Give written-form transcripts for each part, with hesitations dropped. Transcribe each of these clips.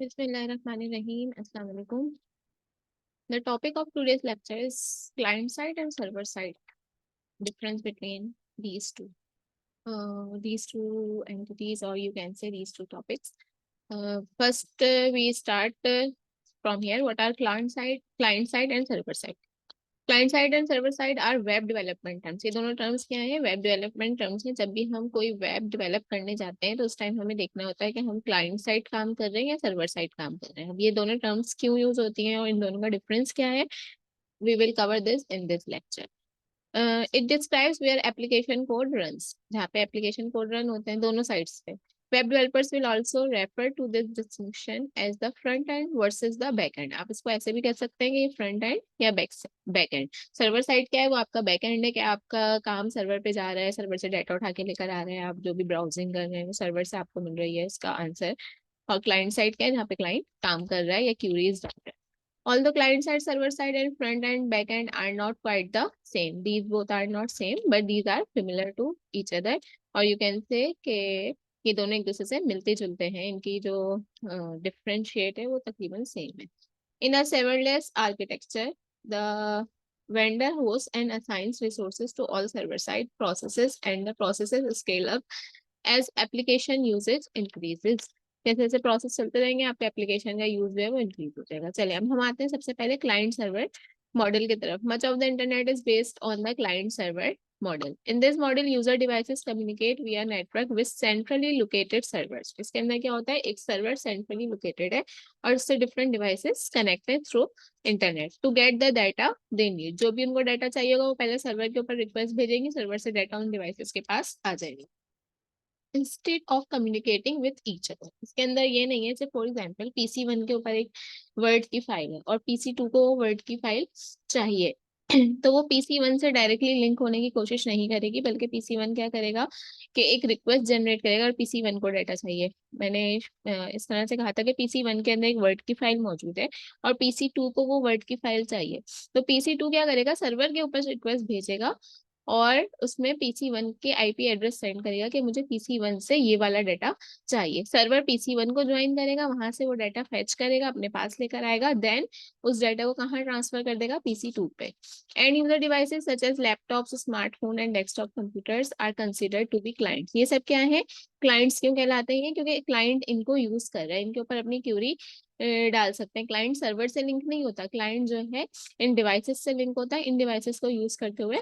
Bismillahirrahmanirrahim. Assalamu alaikum. The topic of today's lecture is client side and server side. Difference between these two entities, or you can say these two topics. First, we start from here. What are client side and server side? Client side and server side are web development terms. ये दोनों terms क्या है? Web development terms है। जब भी हम कोई web develop करने जाते हैं तो उस टाइम हमें देखना होता है कि हम क्लाइंट साइड काम कर रहे हैं या सर्वर साइड काम कर रहे हैं। अब ये दोनों टर्म्स क्यों यूज होती हैं और इन दोनों का डिफरेंस क्या है, we will cover this in this lecture. It describes where application code runs, जहाँ पे एप्लीकेशन कोड रन होते हैं दोनों साइड्स पे। Web developers will also refer to this distinction as the front end versus the back end. आप इसको ऐसे भी कह सकते हैं कि फ्रंट एंड या बैक एंड। सर्वर साइड क्या है? वो आपका बैक एंड है कि आपका काम सर्वर पे जा रहा है, सर्वर से डाटा उठा के लेकर आ रहे हैं, आप जो भी ब्राउजिंग कर रहे हैं वो सर्वर से आपको मिल रही है, इसका आंसर। और क्लाइंट साइड क्या है? जहाँ पे क्लाइंट काम कर रहा है या क्यूरीज डाल रहा है। Although client side, server side, and front end, back end are not quite the same. These both are not same, but these are similar to each other. और you can say कि ये दोनों एक दूसरे से मिलते जुलते हैं, इनकी जो डिफरेंशिएट है वो तकरीबन सेम है। In a serverless architecture, the vendor hosts and assigns resources to all server side processes, and the processes scale up as application usage increases। जैसे जैसे प्रोसेस चलते रहेंगे आपके एप्लीकेशन का यूज जो है वो इंक्रीज हो जाएगा। चलिए अब हम आते हैं सबसे पहले क्लाइंट सर्वर मॉडल की तरफ। Much of the internet is based on the client server model. In this model user devices communicate via network with centrally located servers. इसके अंदर क्या होता है? एक सर्वर सेंट्रली लोकेटेड है और उससे डिफरेंट डिवाइसेस कनेक्ट है through internet to get the data they need. जो भी उनको डाटा चाहिए होगा वो पहले सर्वर के ऊपर रिक्वेस्ट भेजेंगे, सर्वर से डाटा उन डिवाइसेस के पास आ जाएगा instead of communicating with each other. इसके अंदर ये नहीं है फॉर एग्जाम्पल PC1 के ऊपर एक वर्ड की फाइल है और PC2 को वो वर्ड की फाइल चाहिए तो वो PC1 से डायरेक्टली लिंक होने की कोशिश नहीं करेगी, बल्कि PC1 क्या करेगा कि एक रिक्वेस्ट जनरेट करेगा और PC1 को डाटा चाहिए। मैंने इस तरह से कहा था कि PC1 के अंदर एक वर्ड की फाइल मौजूद है और PC2 को वो वर्ड की फाइल चाहिए। तो PC2 क्या करेगा? सर्वर के ऊपर रिक्वेस्ट भेजेगा और उसमें PC1 के IP एड्रेस सेंड करेगा कि मुझे PC1 से ये वाला डाटा चाहिए। सर्वर PC1 को ज्वाइन करेगा, वहां से वो डाटा फेच करेगा, अपने पास लेकर आएगा, देन उस डाटा को कहाँ ट्रांसफर कर देगा? PC2 पे। End user devices such as laptops, smartphone and desktop computers are considered to be clients. ये सब क्या है? क्लाइंट्स क्यों कहलाते हैं? क्योंकि क्लाइंट इनको यूज कर रहा है, इनके ऊपर अपनी क्यूरी डाल सकते हैं। क्लाइंट सर्वर से लिंक नहीं होता, क्लाइंट जो है इन डिवाइसेस से लिंक होता है। इन डिवाइसेस को यूज करते हुए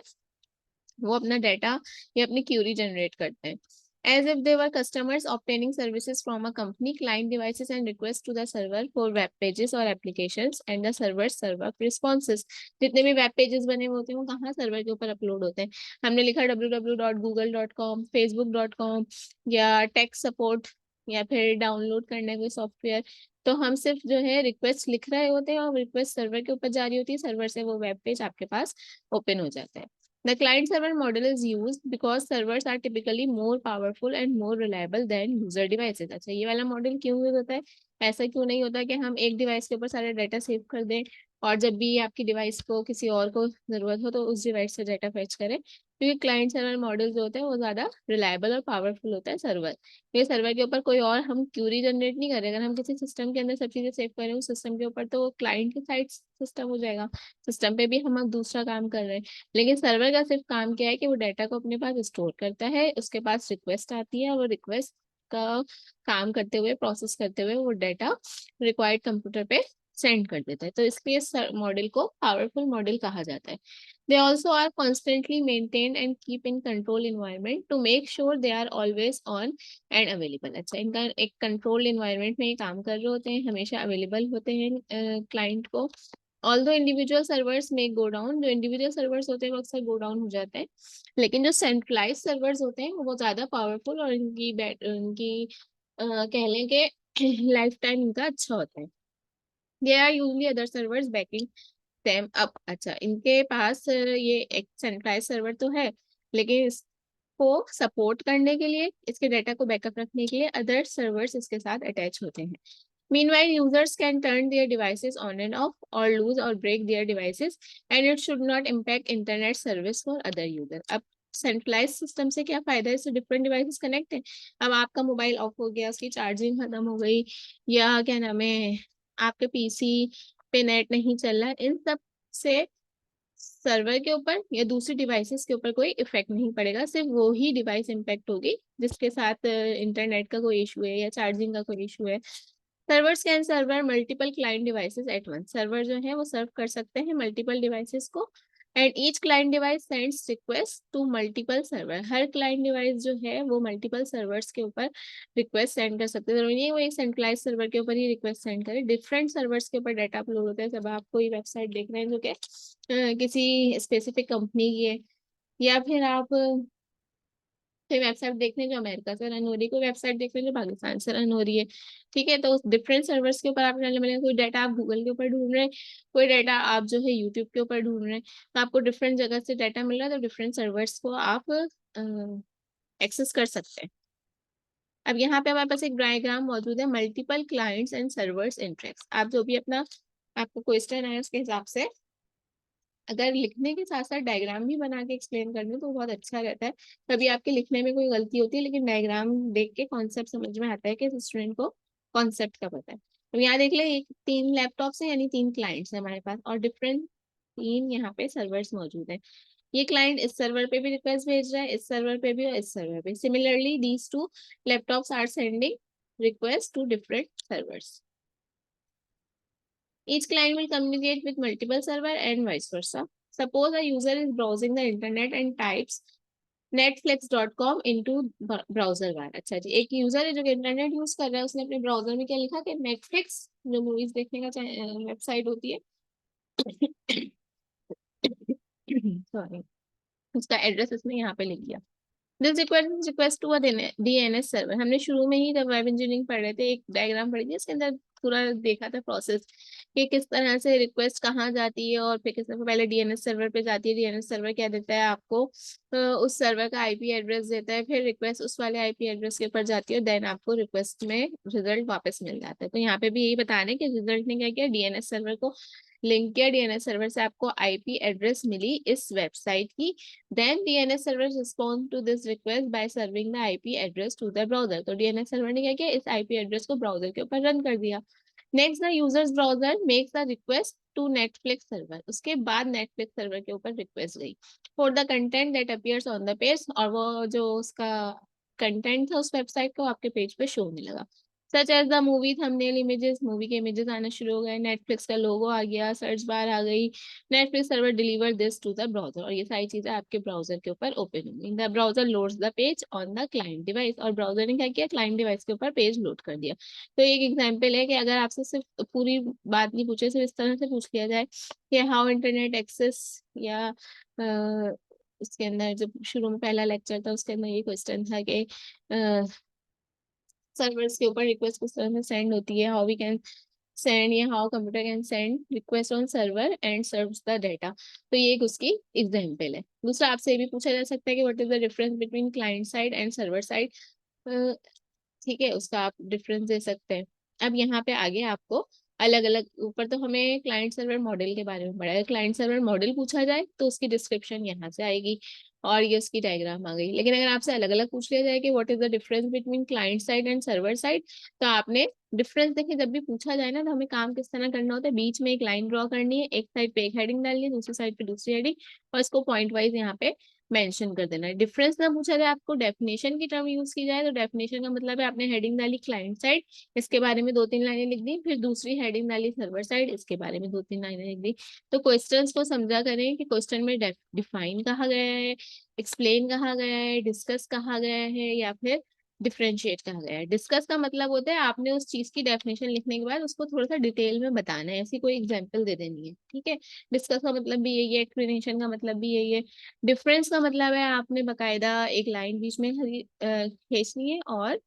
वो अपना डाटा या अपनी क्यूरी जनरेट करते हैं। As if they were customers obtaining services from a company, client devices and requests to the server for web pages or applications and the server server responses। जितने भी वेब पेजेस बने हुए होते हैं वो कहाँ? सर्वर के ऊपर अपलोड होते हैं। हमने लिखा www.google.com, facebook.com या टेक सपोर्ट या फिर डाउनलोड करना है कोई सॉफ्टवेयर, तो हम सिर्फ जो है रिक्वेस्ट लिख रहे होते हैं और रिक्वेस्ट सर्वर के ऊपर जा रही होती है, सर्वर से वो वेब पेज आपके पास ओपन हो जाता है। The client-server model is used because servers are typically more powerful and more reliable than user devices। अच्छा, ये वाला मॉडल क्यों यूज होता है? ऐसा क्यों नहीं होता कि हम एक डिवाइस के ऊपर सारा डाटा सेव कर दें और जब भी आपकी डिवाइस को किसी और को जरूरत हो तो उस डिवाइस से डाटा फेच करें? क्योंकि क्लाइंट सर्वर मॉडल जो होता है वो ज्यादा रिलायबल और पावरफुल होता है सर्वर। ये सर्वर के ऊपर कोई और हम क्यूरी जनरेट नहीं करें। अगर हम किसी सिस्टम के अंदर सब चीजें सेव करें उस सिस्टम के ऊपर तो वो क्लाइंट के साइड सिस्टम हो जाएगा, सिस्टम पे भी हम अब दूसरा काम कर रहे हैं। लेकिन सर्वर का सिर्फ काम क्या है कि वो डाटा को अपने पास स्टोर करता है, उसके पास रिक्वेस्ट आती है और वो रिक्वेस्ट का काम करते हुए, प्रोसेस करते हुए वो डाटा रिक्वायर्ड कंप्यूटर पे सेंड कर देता है। तो इसलिए इस मॉडल को पावरफुल मॉडल कहा जाता है। They also are constantly maintain and keep in control environment to make sure they are always on and available. अच्छा, इनका एक कंट्रोल इन्वायरमेंट में ये काम कर रहे होते हैं, हमेशा अवेलेबल होते हैं क्लाइंट को। ऑल्दो इंडिविजुअल सर्वर्स में गो डाउन, जो इंडिविजुअल सर्वर्स होते हैं वो अक्सर गो डाउन हो जाते हैं, लेकिन जो सेंट्रलाइज सर्वर्स होते हैं वो बहुत ज्यादा पावरफुल और इनकी कह लें कि लाइफ टाइम इनका अच्छा होता है। They are usually other servers backing them up. अच्छा, इनके पास ये एक सेंट्रलाइज सर्वर तो है, लेकिन इसको सपोर्ट करने के लिए, इसके डाटा को बैकअप रखने के लिए अदर सर्वर्स इसके साथ अटैच होते हैं। Meanwhile, users can turn their devices on and off or lose or break their devices and it should not impact internet service for other users। अब सेंट्रलाइज सिस्टम से क्या फायदा है, इससे डिफरेंट डिवाइसेस कनेक्ट है। अब आपका मोबाइल ऑफ हो गया, उसकी चार्जिंग खत्म हो गई, या क्या नाम है, आपके पीसी पे नेट नहीं चल रहा, इन सब से सर्वर के ऊपर या दूसरी डिवाइसेस के ऊपर कोई इफेक्ट नहीं पड़ेगा, सिर्फ वो ही डिवाइस इम्पेक्ट होगी जिसके साथ इंटरनेट का कोई इशू है या चार्जिंग का कोई इशू है। Servers can server multiple client devices at once, server जो है वो सर्व कर सकते हैं मल्टीपल डिवाइसेस को। And each client device sends request to multiple server, हर क्लाइंट डिवाइस जो है वो मल्टीपल सर्वर्स के ऊपर रिक्वेस्ट सेंड कर सकते हैं। जरूरी नहीं है वो एक सेंट्रलाइज सर्वर के ऊपर ही रिक्वेस्ट सेंड करे, डिफरेंट सर्वर्स के ऊपर डाटा अपलोड होता है। जब आप कोई वेबसाइट देख रहे हैं जो कि किसी स्पेसिफिक कंपनी की है, या फिर आप कोई वेबसाइट देख रहे हैं जो अमेरिका से रन हो रही है, कोई वेबसाइट देख रहे हैं जो पाकिस्तान से रन हो रही है, ठीक है, तो उस डिफरेंट सर्वर्स के ऊपर आप डाटा मिलेगा। कोई डाटा आप गूगल के ऊपर ढूंढ रहे हैं, कोई डाटा आप जो है यूट्यूब के ऊपर ढूंढ रहे हैं, तो आपको डिफरेंट जगह से डाटा मिल रहा है, तो डिफरेंट सर्वर्स को आप एक्सेस कर सकते हैं। अब यहाँ पे हमारे पास एक डायग्राम मौजूद है, multiple clients and servers interact. आप जो भी अपना आपको क्वेश्चन है उसके हिसाब से अगर लिखने के साथ साथ डायग्राम भी बना के एक्सप्लेन कर दो तो बहुत अच्छा रहता है। कभी आपके लिखने में कोई गलती होती है, लेकिन डायग्राम देख के कॉन्सेप्ट समझ में आता है कि स्टूडेंट को कॉन्सेप्ट का पता है। तो यहाँ देख ले, एक 3 लैपटॉप्स हैं, यानी 3 क्लाइंट्स हैं हमारे पास, और डिफरेंट 3 यहाँ पे सर्वर्स मौजूद है। ये क्लाइंट इस सर्वर पे भी रिक्वेस्ट भेज रहा है, इस सर्वर पे भी और इस सर्वर पे। Similarly these two laptops are sending request to different servers. Each client will communicate with multiple server and vice versa. Suppose a user is browsing the internet and types netflix.com into browser bar। अच्छा जी, एक user है जो कि internet use कर रहा है, उसने अपने ब्राउजर में क्या लिखा कि नेटफ्लिक्स जो मूवीज देखने का वेबसाइट होती है सॉरी, उसका एड्रेस इसने यहाँ पे लिख दिया। This request to a DNS server. हमने शुरू में ही जब वेब इंजीनियरिंग पढ़ रहे थे एक डायग्राम पढ़ी थी, इसके अंदर पूरा देखा था प्रोसेस कि किस तरह से रिक्वेस्ट कहाँ जाती है, और फिर किस तरह पहले डीएनएस सर्वर पे जाती है। डीएनएस सर्वर क्या देता है आपको, उस सर्वर का आईपी एड्रेस देता है, फिर रिक्वेस्ट उस वाले आईपी एड्रेस के ऊपर जाती है, और देन आपको रिक्वेस्ट में रिजल्ट वापस मिल जाता है। तो यहाँ पे भी यही बता रहे हैं कि रिजल्ट ने क्या किया, डीएनएस सर्वर को लिंक किया, डीएनएस सर्वर से आपको आईपी एड्रेस मिली इस वेबसाइट की। Then DNS server respond to this request by serving the IP address to the browser। तो DNS सर्वर ने क्या किया, इस IP एड्रेस को ब्राउजर के ऊपर रन कर दिया। Next the users browser makes the request to Netflix server. उसके बाद नेटफ्लिक्स सर्वर के ऊपर रिक्वेस्ट गई for the content that appears on the page, और वो जो उसका कंटेंट था उस वेबसाइट को आपके पेज पे शो होने लगा। Such as the movie thumbnail images, movie के इमेजेस आना शुरू हो गए, नेटफ्लिक्स का लोगो आ गया, सर्च बार आ गई, Netflix server deliver this to the browser, और ये सारी चीजें आपके ब्राउजर के ऊपर ओपन होंगी। The browser loads the page on the client device, और ब्राउजर ने क्या किया, क्लाइंट डिवाइस के ऊपर पेज लोड कर दिया। तो एक एग्जांपल है कि अगर आपसे सिर्फ पूरी बात नहीं पूछे, सिर्फ इस तरह से पूछ लिया जाए कि हाउ इंटरनेट एक्सेस, या उसके अंदर जो शुरू में पहला लेक्चर था उसके अंदर ये क्वेश्चन था कि सर्वर्स के ऊपर रिक्वेस्ट किस तरह से सेंड होती है, हाउ वी कैन सेंड, या how computer can send request on server and serves the data. तो ये एक उसकी एग्जांपल है। दूसरा आपसे ये भी पूछा जा सकता है कि what is the difference between client side and server side, ठीक है, उसका आप डिफरेंस दे सकते हैं। अब यहाँ पे आगे आपको अलग अलग, ऊपर तो हमें क्लाइंट सर्वर मॉडल के बारे में पढ़ा है, क्लाइंट सर्वर मॉडल पूछा जाए तो उसकी डिस्क्रिप्शन यहाँ से आएगी और ये उसकी डायग्राम आ गई। लेकिन अगर आपसे अलग अलग पूछ लिया जाए कि what is the difference between client side and server side, तो आपने डिफरेंस देखिए, जब भी पूछा जाए ना तो हमें काम किस तरह करना होता है, बीच में एक लाइन ड्रॉ करनी है, एक साइड पे एक हेडिंग डालनी है, दूसरी साइड पे दूसरी हेडिंग, और इसको पॉइंट वाइज यहाँ पे मेंशन कर देना है। डिफरेंस ना पूछा जाए आपको, डेफिनेशन की टर्म यूज की जाए, तो डेफिनेशन का मतलब है आपने हेडिंग डाली क्लाइंट साइड, इसके बारे में 2-3 लाइनें लिख दी, फिर दूसरी हेडिंग डाली सर्वर साइड, इसके बारे में 2-3 लाइनें लिख दी। तो क्वेश्चंस को समझा करें कि क्वेश्चन में डिफाइन कहा गया है, एक्सप्लेन कहा गया है, डिस्कस कहा गया है, या फिर डिफरेंशिएट कहा गया है। डिस्कस का मतलब होता है आपने उस चीज की डेफिनेशन लिखने के बाद उसको थोड़ा सा डिटेल में बताना है, ऐसी कोई एग्जांपल दे देनी है, ठीक है। डिस्कस का मतलब भी यही है, एक्सप्लेनेशन का मतलब भी यही है। डिफरेंस का मतलब है आपने बकायदा एक लाइन बीच में खींचनी है, और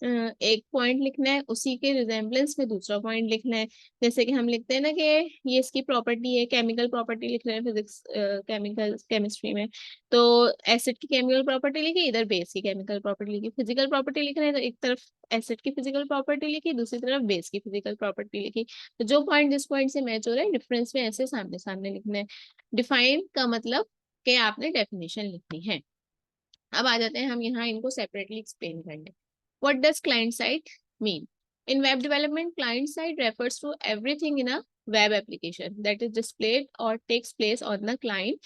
एक पॉइंट लिखना है, उसी के रिजेम्बलेंस में दूसरा पॉइंट लिखना है। जैसे कि हम लिखते हैं ना कि ये इसकी प्रॉपर्टी है, केमिकल प्रॉपर्टी लिख रहे हैं फिजिक्स केमिकल केमिस्ट्री में, तो एसिड की केमिकल प्रॉपर्टी लिखी, इधर बेस की केमिकल प्रॉपर्टी लिखी। फिजिकल प्रॉपर्टी लिख रहे हैं तो एक तरफ एसिड की फिजिकल प्रॉपर्टी लिखी, दूसरी तरफ बेस की फिजिकल प्रॉपर्टी लिखी। तो जो पॉइंट जिस पॉइंट से मैच हो रहा है डिफरेंस में ऐसे सामने सामने लिखना है। डिफाइन का मतलब कि आपने डेफिनेशन लिखनी है। अब आ जाते हैं हम यहाँ इनको सेपरेटली एक्सप्लेन करने। What does client side mean? In web development, client side refers to everything in a web application that is displayed or takes place on the client.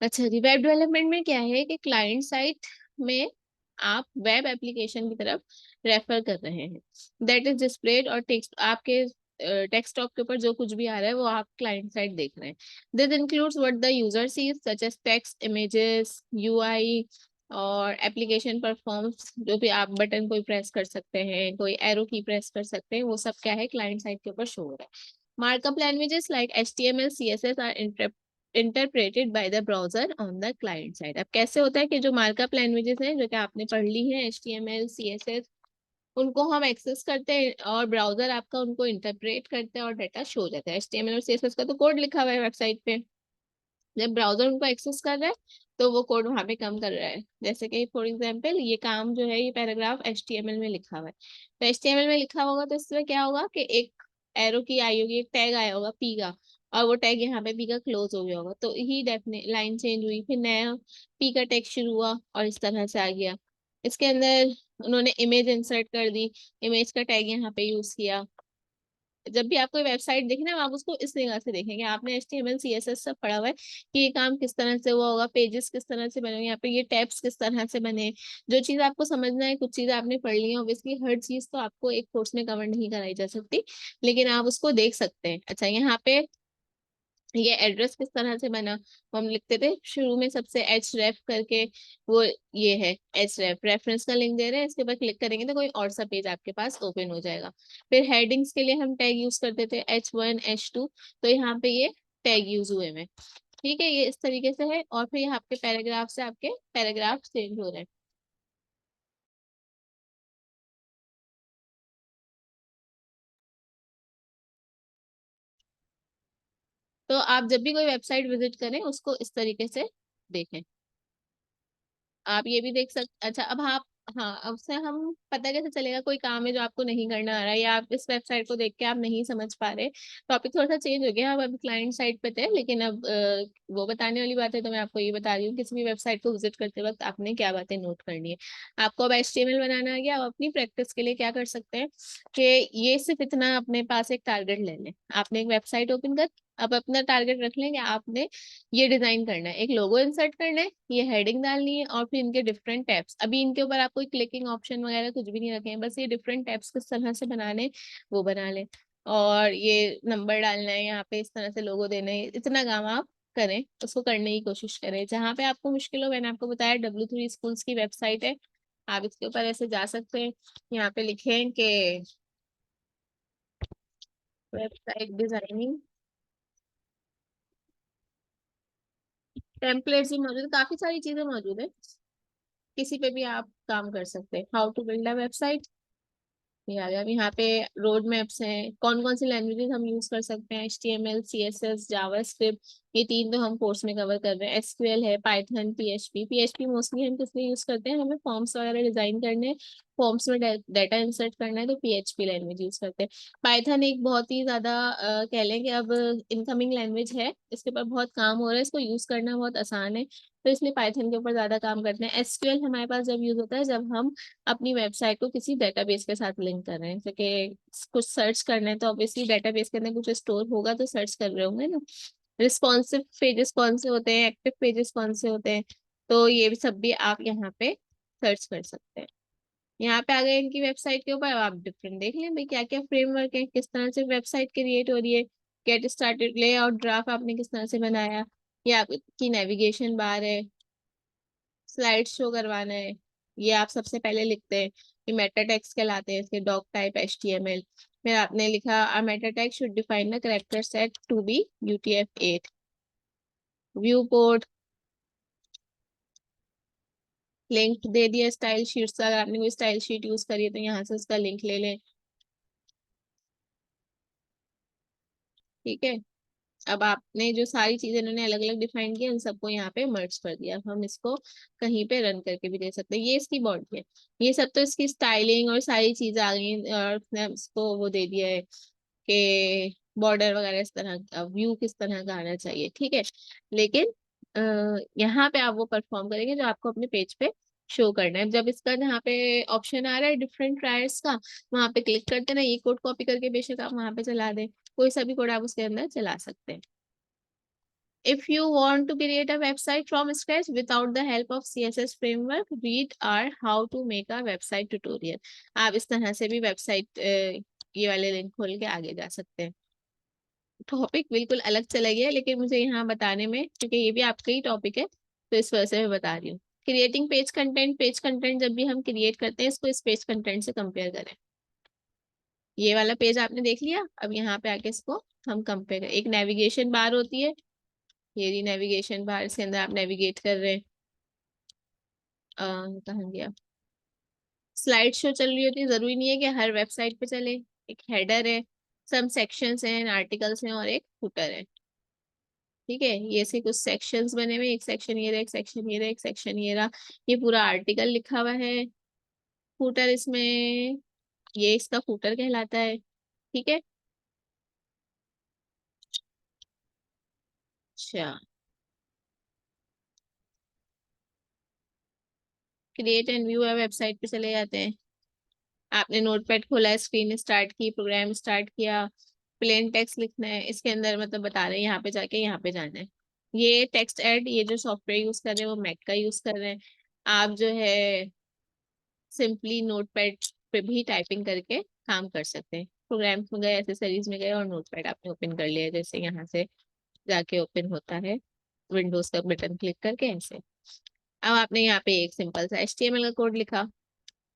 अच्छा जी, वेब डेवलपमेंट में क्या है कि क्लाइंट साइड में आप web application की तरफ रेफर कर रहे हैं। दैट इज डिस्प्लेड और टेक्स्ट, आपके डेस्कटॉप के ऊपर जो कुछ भी आ रहा है वो आप क्लाइंट साइड देख रहे हैं। This includes what the user sees such as text, images, UI और एप्लीकेशन परफॉर्म्स। जो भी आप बटन कोई प्रेस कर सकते हैं, कोई एरो की प्रेस कर सकते हैं, वो सब क्या है क्लाइंट साइड के ऊपर शो हो रहा है। Markup languages like HTML, CSS are interpreted by the browser on the client side. अब कैसे होता है कि जो मार्कअप लैंग्वेजेस हैं जो कि आपने पढ़ ली है, HTML, CSS, उनको हम एक्सेस करते हैं और ब्राउजर आपका उनको इंटरप्रेट करते हैं और डाटा शो हो जाता है। HTML और CSS का तो कोड लिखा हुआ है वेबसाइट पे, जब ब्राउजर उनको एक्सेस कर रहा है तो वो कोड वहां पे कम कर रहा है। जैसे कि फॉर एग्जांपल ये काम जो है, ये पैराग्राफ HTML में लिखा हुआ है, तो HTML में लिखा होगा तो इसमें क्या होगा कि एक एरो की आई होगी, एक टैग आया होगा पी का, और वो टैग यहाँ पे पी का क्लोज हो गया होगा, तो ही डेफिनेट लाइन चेंज हुई, फिर नया पी का टैग शुरू हुआ और इस तरह से आ गया। इसके अंदर उन्होंने इमेज इंसर्ट कर दी, इमेज का टैग यहाँ पे यूज किया। जब भी आपको वेबसाइट देखना है आप उसको इस निगाह से देखेंगे। आपने HTML CSS सब पढ़ा हुआ है कि ये काम किस तरह से हुआ होगा, पेजेस किस तरह से बने, यहाँ पे ये टैब्स किस तरह से बने। जो चीज आपको समझना है, कुछ चीजें आपने पढ़ ली है, ऑब्वियसली हर चीज तो आपको एक कोर्स में कवर नहीं कराई जा सकती, लेकिन आप उसको देख सकते हैं। अच्छा, यहाँ पे ये एड्रेस किस तरह से बना, वो हम लिखते थे शुरू में सबसे href करके, वो ये है href, रेफरेंस का लिंक दे रहे हैं, इसके बाद क्लिक करेंगे तो कोई और सा पेज आपके पास ओपन हो जाएगा। फिर हेडिंग्स के लिए हम टैग यूज करते थे H1 H2, तो यहाँ पे ये टैग यूज हुए में। ठीक है, ये इस तरीके से है। और फिर यहाँ पे पैराग्राफ से आपके पैराग्राफ चेंज हो रहे हैं। तो आप जब भी कोई वेबसाइट विजिट करें उसको इस तरीके से देखें। आप ये भी देख सकते, अच्छा अब आप, हाँ अब से हम पता कैसे चलेगा कोई काम है जो आपको नहीं करना आ रहा है, या आप इस वेबसाइट को देख के आप नहीं समझ पा रहे। टॉपिक थोड़ा सा चेंज हो गया, अब अभी क्लाइंट साइड पे थे, लेकिन अब वो बताने वाली बात है तो मैं आपको ये बता रही हूँ किसी भी वेबसाइट को विजिट करते वक्त आपने क्या बातें नोट करनी है। आपको अब HTML बनाना आ गया, अब अपनी प्रैक्टिस के लिए क्या कर सकते हैं कि ये सिर्फ इतना अपने पास एक टारगेट ले लें। आपने एक वेबसाइट ओपन कर, अब अपना टारगेट रख लें कि आपने ये डिजाइन करना है, एक लोगो इंसर्ट करना है, ये हेडिंग डालनी है, और फिर इनके डिफरेंट टैब्स। अभी इनके ऊपर आप कोई क्लिकिंग ऑप्शन वगैरह कुछ भी नहीं रखे हैं, बस ये डिफरेंट टैब्स किस तरह से बनाने वो बना लें। और ये नंबर डालना है यहाँ पे, इस तरह से लोगो देना है, इतना काम आप करें, उसको करने की कोशिश करें। जहाँ पे आपको मुश्किल हो, मैंने आपको बताया W3 स्कूल्स की वेबसाइट है, आप इसके ऊपर ऐसे जा सकते हैं। यहाँ पे लिखें कि वेबसाइट डिजाइनिंग, टेम्पलेट्स भी मौजूद है, काफी सारी चीजें मौजूद है, किसी पे भी आप काम कर सकते हैं। How to build a website, ये आ गया। अब यहाँ पे रोड मैप्स हैं, कौन कौन सी लैंग्वेजेस हम यूज कर सकते हैं, HTML, CSS, जावास्क्रिप्ट, ये तीन तो हम कोर्स में कवर कर रहे हैं। SQL है, पाइथन, PHP मोस्टली हम किस लिए यूज करते हैं, हमें फॉर्म्स वगैरह डिजाइन करने हैं, फॉर्म्स में डाटा इंसर्ट करना है, तो PHP लैंग्वेज यूज करते हैं। पाइथन एक बहुत ही ज्यादा कह लें कि अब इनकमिंग लैंग्वेज है, इसके ऊपर बहुत काम हो रहा है, इसको यूज करना बहुत आसान है, तो इसलिए पाइथन के ऊपर ज्यादा काम करते हैं। SQL हमारे पास जब यूज होता है जब हम अपनी वेबसाइट को किसी डेटाबेस के साथ लिंक कर रहे हैं, जैसे कि कुछ सर्च करना है तो ऑब्वियसली डेटाबेस के अंदर कुछ स्टोर होगा तो सर्च कर रहे होंगे ना। रिस्पॉन्सिव पेजेस कौन से होते हैं, एक्टिव पेजेस कौन से होते हैं, तो ये भी सब भी आप यहाँ पे सर्च कर सकते हैं। यहाँ पे आ गए इनकी वेबसाइट के ऊपर, अब आप डिफरेंट देख लें भाई क्या क्या फ्रेमवर्क है, किस तरह से वेबसाइट क्रिएट हो रही है। गेट स्टार्टेड, लेआउट, ड्राफ्ट आपने किस तरह से बनाया, ये आपकी नेविगेशन बार है, स्लाइड शो करवाना है, ये आप सबसे पहले लिखते हैं, ये मेटा टेक्स्ट कहलाते हैं, इसके डॉक टाइप HTML। फिर आपने लिखा a meta text should define the character set to be UTF-8। View code, link दे दिया स्टाइल शीट्स का, अगर आपने कोई स्टाइल शीट यूज करी है तो यहाँ से उसका लिंक ले लें। ठीक है, अब आपने जो सारी चीजें इन्होंने अलग अलग डिफाइन की उन सबको यहाँ पे मर्ज कर दिया। अब हम इसको कहीं पे रन करके भी दे सकते हैं। ये इसकी बॉडी है, ये सब तो इसकी स्टाइलिंग और सारी चीजें आ गई हैं, और उसने इसको वो दे दिया है कि बॉर्डर वगैरह इस तरह का, व्यू किस तरह का आना चाहिए। ठीक है, लेकिन यहाँ पे आप वो परफॉर्म करेंगे जो आपको अपने पेज पे शो करना है। जब इसका यहाँ पे ऑप्शन आ रहा है डिफरेंट ट्रायर्स का, वहां पे क्लिक करते ना, ये कोड कॉपी करके बेशक आप वहां पे चला दें, कोई सा भी कोड आप उसके अंदर चला सकते हैं। If you want to create a website from scratch without the help of CSS framework, read our how to make a website tutorial. आप इस तरह से भी वेबसाइट ये वाले लिंक खोल के आगे जा सकते हैं। टॉपिक बिल्कुल अलग चला गया, लेकिन मुझे यहाँ बताने में, क्योंकि ये भी आपका ही टॉपिक है, तो इस वजह से मैं बता रही हूँ। क्रिएटिंग पेज कंटेंट जब भी हम क्रिएट करते हैं, इसको इस पेज कंटेंट से कंपेयर करें। ये वाला पेज आपने देख लिया, अब यहाँ पे आके इसको हम कंपेयर करें। एक नेविगेशन बार होती है, ये रही नेविगेशन बार, इसके अंदर आप नेविगेट कर रहे हैं। कहाँ गया, स्लाइड शो चल रही होती है, जरूरी नहीं है कि हर वेबसाइट पे चले। एक हेडर है, सम सेक्शंस हैं, आर्टिकल्स हैं और एक फुटर है। ठीक है, ये से कुछ सेक्शंस बने हुए, एक सेक्शन ये रहा, एक सेक्शन ये रहा, एक सेक्शन ये रहा, ये पूरा आर्टिकल लिखा हुआ है। फुटर इसमें, ये इसका फुटर कहलाता है। ठीक है, अच्छा, क्रिएट एंड व्यू है, वेबसाइट पे चले जाते हैं। आपने नोटपैड खोला, स्क्रीन स्टार्ट की, प्रोग्राम स्टार्ट किया, प्लेन टेक्स्ट लिखना है इसके अंदर, मतलब बता रहे हैं यहाँ पे जाके यहाँ पे जाना है। ये टेक्स्ट ऐड, ये जो सॉफ्टवेयर यूज कर रहे हैं वो मैक का यूज कर रहे हैं। आप जो है सिंपली नोटपैड पे भी टाइपिंग करके काम कर सकते हैं। प्रोग्राम्स में गए, एसेसरीज में गए और नोटपैड आपने ओपन कर लिया, जैसे यहाँ से जाके ओपन होता है विंडोज का बटन क्लिक करके ऐसे। अब आपने यहाँ पे एक सिंपल सा HTML का कोड लिखा,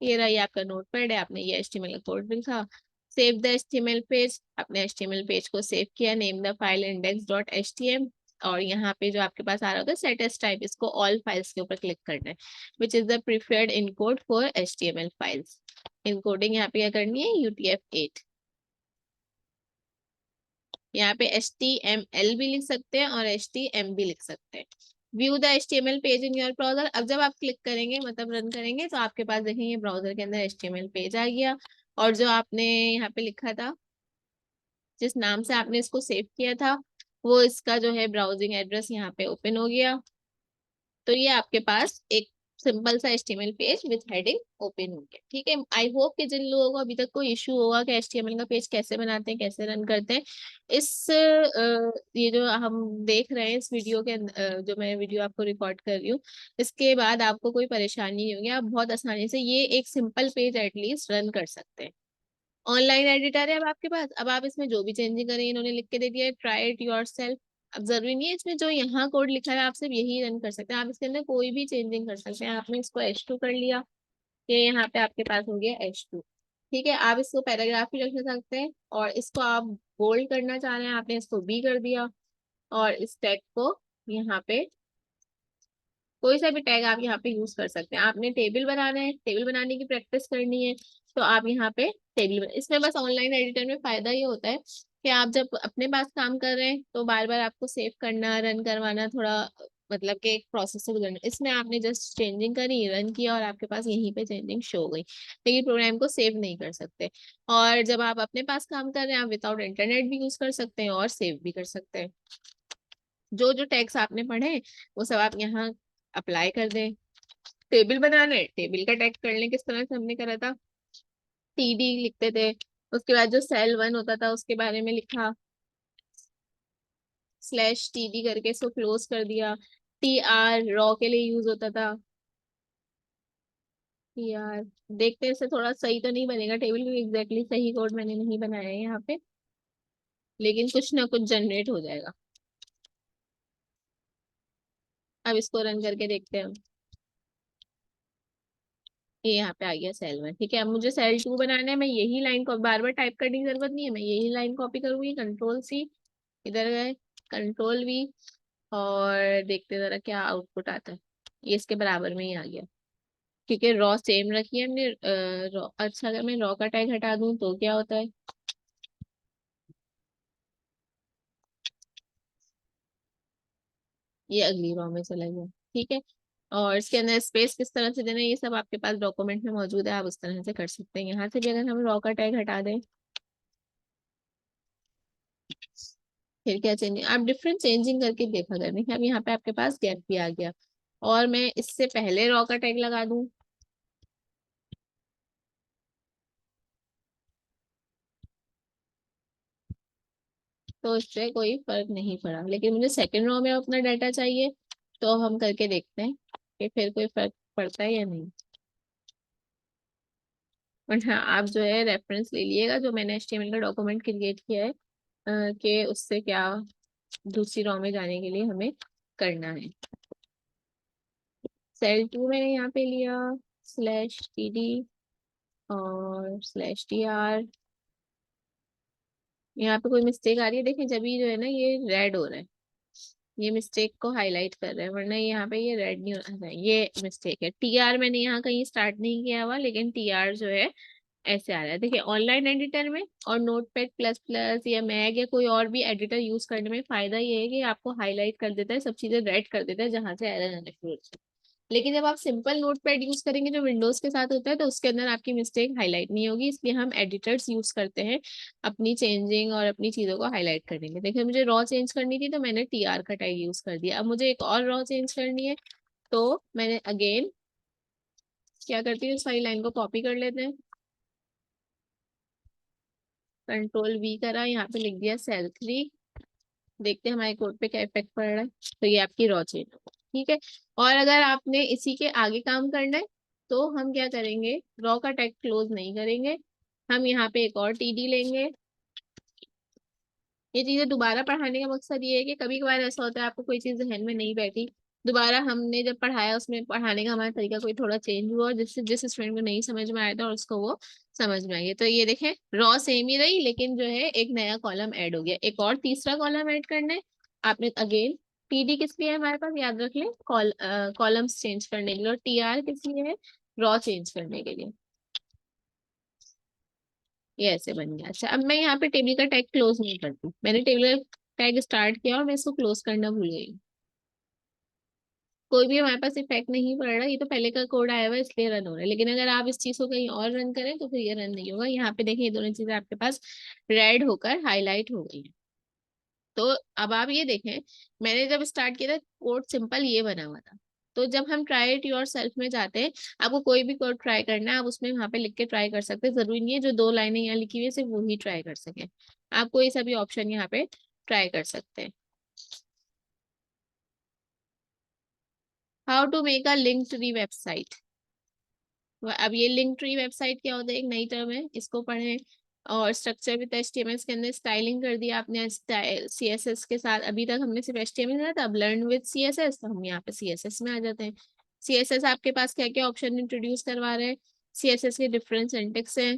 ये रहा, ये आपका नोटपैड है, आपने ये HTML का कोड लिखा। सेव द HTML पेज, आपने HTML पेज को सेव किया, नेम द फाइल index.htm, और यहाँ पे जो आपके पास आ रहा होगा सेट एस टाइप, इसको ऑल फाइल्स के ऊपर क्लिक करना है, which is the preferred encode for HTML files. Encoding यहाँ पे क्या करनी है, UTF-8। यहाँ पे HTML भी लिख सकते हैं और HTM भी लिख सकते हैं। View the HTML page in your browser, अब जब आप क्लिक करेंगे मतलब रन करेंगे तो आपके पास देखेंगे ब्राउजर के अंदर HTML पेज आ गया, और जो आपने यहाँ पे लिखा था, जिस नाम से आपने इसको सेव किया था, वो इसका जो है ब्राउजिंग एड्रेस यहाँ पे ओपन हो गया। तो ये आपके पास एक सिंपल सा HTML page with heading open हो गया। ठीक है, आई होप कि जिन लोगों को अभी तक कोई इशू होगा कि HTML का पेज कैसे बनाते हैं, कैसे रन करते हैं, इस ये जो हम देख रहे हैं इस वीडियो के जो मैं वीडियो आपको रिकॉर्ड कर रही हूँ, इसके बाद आपको कोई परेशानी नहीं होगी, आप बहुत आसानी से ये एक सिंपल पेज एटलीस्ट रन कर सकते हैं। ऑनलाइन एडिटर है अब आपके पास, अब आप इसमें जो भी चेंजिंग करें, इन्होंने लिख के दे दिया है ट्राई इट योरसेल्फ। अब जरूरी नहीं है इसमें जो यहाँ कोड लिखा है आप सिर्फ यही रन कर सकते हैं, आप इसके अंदर कोई भी चेंजिंग कर सकते हैं। आपने इसको H2 कर लिया, ये यहाँ पे आपके पास हो गया H2। ठीक है, आप इसको पैराग्राफ भी रख सकते हैं, और इसको आप बोल्ड करना चाह रहे हैं, आपने इसको B कर दिया, और इस टैग को यहाँ पे कोई सा भी टैग आप यहाँ पे यूज कर सकते हैं। आपने टेबल बनाना है, टेबल बनाने की प्रैक्टिस करनी है, तो आप यहाँ पे टेबल इसमें बस ऑनलाइन एडिटर में फायदा ये होता है कि आप जब अपने पास काम कर रहे हैं तो बार बार आपको सेव करना, रन करवाना थोड़ा मतलब कि एक प्रोसेस से गुजरना। इसमें आपने जस्ट चेंजिंग करी, रन किया, और आपके पास यहीं पे चेंजिंग शो हो गई, लेकिन प्रोग्राम को सेव नहीं कर सकते। और जब आप अपने पास काम कर रहे हैं, आप विदाउट इंटरनेट भी यूज कर सकते हैं और सेव भी कर सकते हैं। जो जो टैग्स आपने पढ़े वो सब आप यहाँ अप्लाई कर दें। टेबल बनाना है, टेबल का टैग कर लें, किस तरह से हमने करा था, TD लिखते थे, उसके बाद जो सेल 1 होता था उसके बारे में लिखा, /TD करके इसको क्लोज कर दिया। TR रॉ के लिए यूज होता था। TR देखते हैं, इससे थोड़ा सही तो नहीं बनेगा टेबल, क्योंकि एग्जैक्टली सही कोड मैंने नहीं बनाया है यहाँ पे, लेकिन कुछ ना कुछ जनरेट हो जाएगा। अब इसको रन करके देखते हैं। ये यहाँ पे आ गया सेल 1। ठीक है, अब मुझे सेल 2 बनाना है, मैं यही लाइन को बार बार टाइप करने की जरूरत नहीं है, मैं यही लाइन कॉपी करूंगी, Ctrl+C, इधर गए, Ctrl+V, और देखते जरा क्या आउटपुट आता है। ये इसके बराबर में ही आ गया, क्योंकि रॉ सेम रखी है हमने। रॉ, अच्छा अगर मैं रॉ का टैग हटा दूं तो क्या होता है, ये अगली रॉ में चला गया। ठीक है, और इसके अंदर स्पेस किस तरह से देना है, ये सब आपके पास डॉक्यूमेंट में मौजूद है, आप उस तरह से कर सकते हैं। यहाँ से भी अगर हम रॉ का टैग हटा दें, फिर क्या चेंजिंग, आप डिफरेंट चेंजिंग करके देखा करें। अब यहाँ पे आपके पास गैप भी आ गया, और मैं इससे पहले रॉ का टैग लगा दूं तो इससे कोई फर्क नहीं पड़ा, लेकिन मुझे सेकंड रो में अपना डाटा चाहिए, तो हम करके देखते हैं कि फिर कोई फर्क पड़ता है या नहीं। और हाँ, आप जो है रेफरेंस ले लिएगा जो मैंने HTML का डॉक्यूमेंट क्रिएट किया है, कि उससे क्या दूसरी रो में जाने के लिए हमें करना है। सेल 2 मैंने यहाँ पे लिया /td और /tr। यहाँ पे कोई मिस्टेक आ रही है, देखें जब भी जो है ना ये रेड हो रहा है, ये मिस्टेक को हाईलाइट कर रहा है, वरना यहाँ पे ये रेड नहीं हो रहा है, ये मिस्टेक है। TR मैंने यहाँ कहीं स्टार्ट नहीं किया हुआ, लेकिन TR जो है ऐसे आ रहा है। देखिए ऑनलाइन एडिटर में और नोटपैड प्लस प्लस या मैग या कोई और भी एडिटर यूज करने में फायदा ये है कि आपको हाईलाइट कर देता है, सब चीजें रेड कर देता है जहां से एरर आना शुरू होती है। लेकिन जब आप सिंपल नोटपैड यूज करेंगे जो विंडोज के साथ होता है, तो उसके अंदर आपकी मिस्टेक हाईलाइट नहीं होगी, इसलिए हम एडिटर्स यूज करते हैं अपनी चेंजिंग और अपनी चीजों को हाईलाइट करने में। देखिए मुझे रॉ चेंज करनी थी तो मैंने TR का टैग यूज कर दिया। अब मुझे एक और रॉ चेंज करनी है, तो मैंने अगेन क्या करती हूँ, इस वाली लाइन को कॉपी कर लेते हैं, Ctrl V करा, यहाँ पे लिख दिया सेल 3। देखते हैं हमारे कोड पे क्या इफेक्ट पड़ रहा है। तो ये आपकी रॉ चेन हो, ठीक है। और अगर आपने इसी के आगे काम करना है तो हम क्या करेंगे, रॉ का टैग क्लोज नहीं करेंगे, हम यहाँ पे एक और TD लेंगे। ये चीजें दोबारा पढ़ाने का मकसद ये है कि कभी कभार ऐसा होता है आपको कोई चीज जहन में नहीं बैठी, दोबारा हमने जब पढ़ाया उसमें पढ़ाने का हमारा तरीका कोई थोड़ा चेंज हुआ, जिससे जिस स्टूडेंट को नहीं समझ में आया था और उसको वो समझ में आई है। तो ये देखें रॉ सेम ही रही, लेकिन जो है एक नया कॉलम ऐड हो गया, एक और तीसरा कॉलम ऐड करना है आपने। अगेन TD किस लिए है हमारे पास, याद रख लें, कॉलम्स चेंज करने के लिए, और TR किस लिए है, रॉ चेंज करने के लिए। ये ऐसे बन गया। अच्छा अब मैं यहाँ पे टेबल का टैग क्लोज नहीं करती, मैंने टेबल का टैग स्टार्ट किया और मैं इसको क्लोज करना भूल गई। कोई भी हमारे पास इफेक्ट नहीं पड़ रहा, ये तो पहले का कोड आया हुआ है इसलिए रन हो रहा है, लेकिन अगर आप इस चीज को कहीं और रन करें तो फिर ये रन नहीं होगा। यहाँ पे देखिए ये दोनों चीजें आपके पास रेड होकर हाईलाइट हो गई हैं। तो अब आप ये देखें, मैंने जब स्टार्ट किया था कोड सिंपल ये बना हुआ था, तो जब हम ट्राई इट योर सेल्फ में जाते हैं, आपको कोई भी कोड ट्राई करना है आप उसमें वहां पे लिख के ट्राई कर सकते हैं, जरूरी नहीं है जो 2 लाइनें यहाँ लिखी हुई है सिर्फ वही ट्राई कर सके, आप कोई सा भी ऑप्शन यहाँ पे ट्राई कर सकते हैं। How to make a link to the website. अब ये लिंक ट्री वेबसाइट क्या होता है, एक नई टर्म है, इसको पढ़ें। और स्ट्रक्चर विद HTML के अंदर स्टाइलिंग कर दिया आपने CSS के साथ। अभी तक हमने सिर्फ HTML करा था, अब लर्न विद CSS, तो हम यहाँ पे CSS में आ जाते हैं। CSS आपके पास क्या क्या ऑप्शन इंट्रोड्यूस करवा रहे हैं, CSS के डिफरेंट सिंटेक्स हैं,